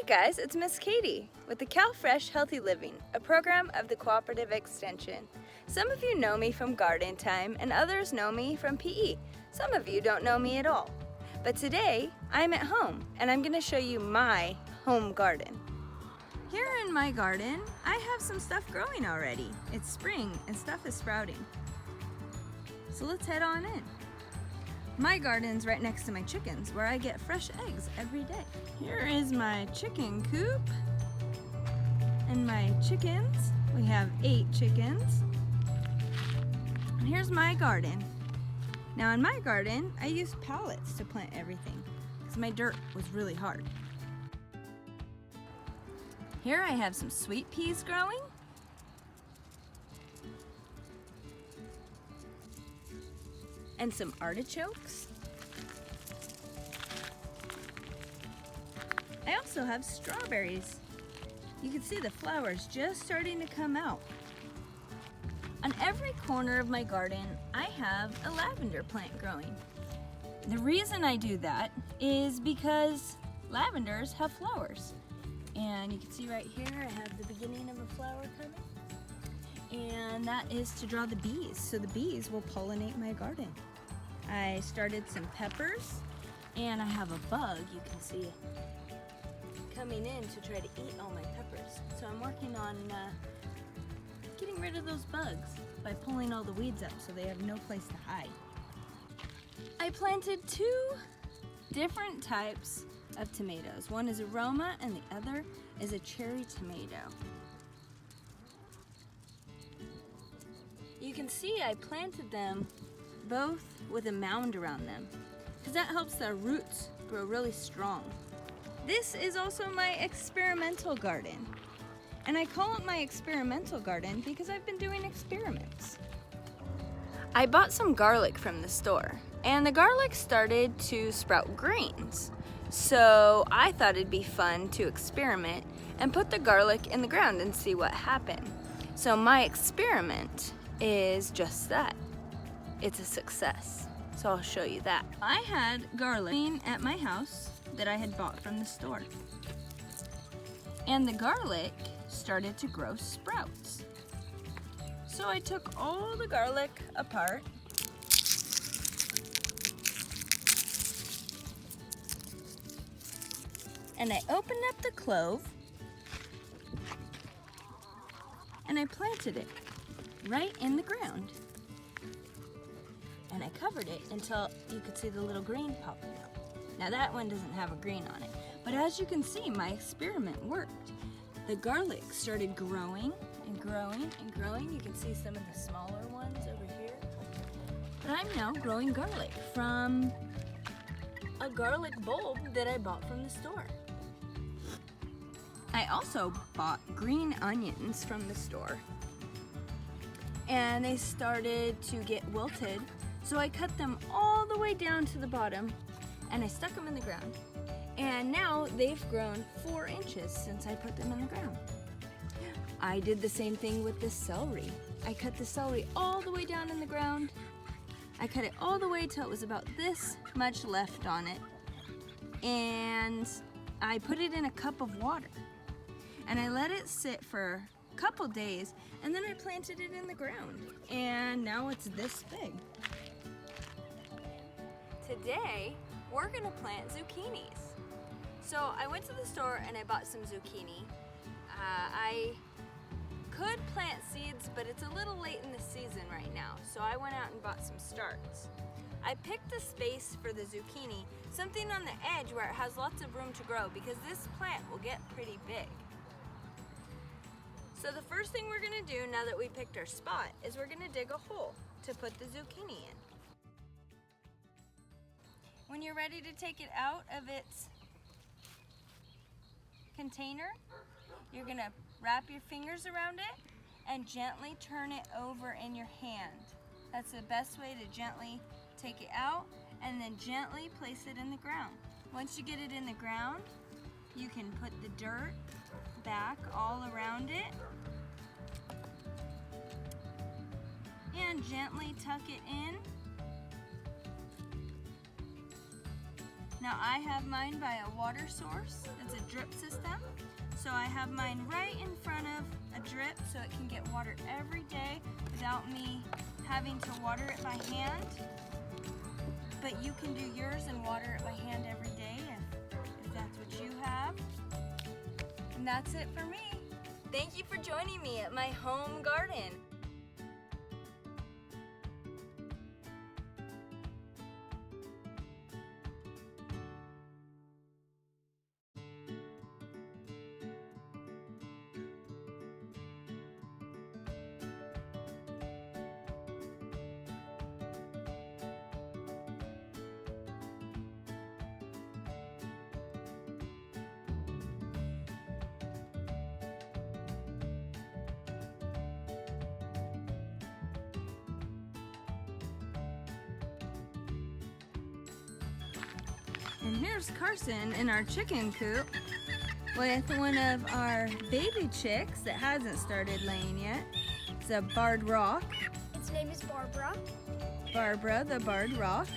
Hey guys, it's Miss Katie with the CalFresh Healthy Living, a program of the Cooperative Extension. Some of you know me from garden time and others know me from PE. Some of you don't know me at all. But today, I'm at home and I'm going to show you my home garden. Here in my garden, I have some stuff growing already. It's spring and stuff is sprouting. So let's head on in. My garden's right next to my chickens, where I get fresh eggs every day. Here is my chicken coop and my chickens. We have 8 chickens. And here's my garden. Now in my garden, I use pallets to plant everything because my dirt was really hard. Here I have some sweet peas growing. And some artichokes. I also have strawberries. You can see the flowers just starting to come out. On every corner of my garden, I have a lavender plant growing. The reason I do that is because lavenders have flowers. And you can see right here, I have the beginning of a flower coming. And that is to draw the bees, so the bees will pollinate my garden. I started some peppers, and I have a bug, you can see, coming in to try to eat all my peppers. So I'm working on getting rid of those bugs by pulling all the weeds up so they have no place to hide. I planted 2 different types of tomatoes. One is a Roma and the other is a cherry tomato. You can see I planted them both with a mound around them because that helps their roots grow really strong. This is also my experimental garden, and I call it my experimental garden because I've been doing experiments. I bought some garlic from the store, and the garlic started to sprout greens. So I thought it'd be fun to experiment and put the garlic in the ground and see what happened. So my experiment is just that. It's a success. So I'll show you that. I had garlic at my house that I had bought from the store. And the garlic started to grow sprouts. So I took all the garlic apart and I opened up the clove and I planted it right in the ground. And I covered it until you could see the little green popping up. Now that one doesn't have a green on it, but as you can see, my experiment worked. The garlic started growing and growing and growing. You can see some of the smaller ones over here. But I'm now growing garlic from a garlic bulb that I bought from the store. I also bought green onions from the store. And they started to get wilted. So I cut them all the way down to the bottom and I stuck them in the ground. And now they've grown 4 inches since I put them in the ground. I did the same thing with the celery. I cut the celery all the way down in the ground. I cut it all the way till it was about this much left on it. And I put it in a cup of water. And I let it sit for a couple days and then I planted it in the ground. And now it's this big. Today, we're gonna plant zucchinis. So I went to the store and I bought some zucchini. I could plant seeds, but it's a little late in the season right now. So I went out and bought some starts. I picked a space for the zucchini, something on the edge where it has lots of room to grow because this plant will get pretty big. So the first thing we're gonna do now that we picked our spot is we're gonna dig a hole to put the zucchini in. When you're ready to take it out of its container, you're gonna wrap your fingers around it and gently turn it over in your hand. That's the best way to gently take it out and then gently place it in the ground. Once you get it in the ground, you can put the dirt back all around it and gently tuck it in Now I have mine by a water source. It's a drip system. So I have mine right in front of a drip so it can get water every day without me having to water it by hand. But you can do yours and water it by hand every day if that's what you have. And that's it for me. Thank you for joining me at my home garden. And here's Carson in our chicken coop with one of our baby chicks that hasn't started laying yet. It's a barred rock. Its name is Barbara. Barbara, the barred rock.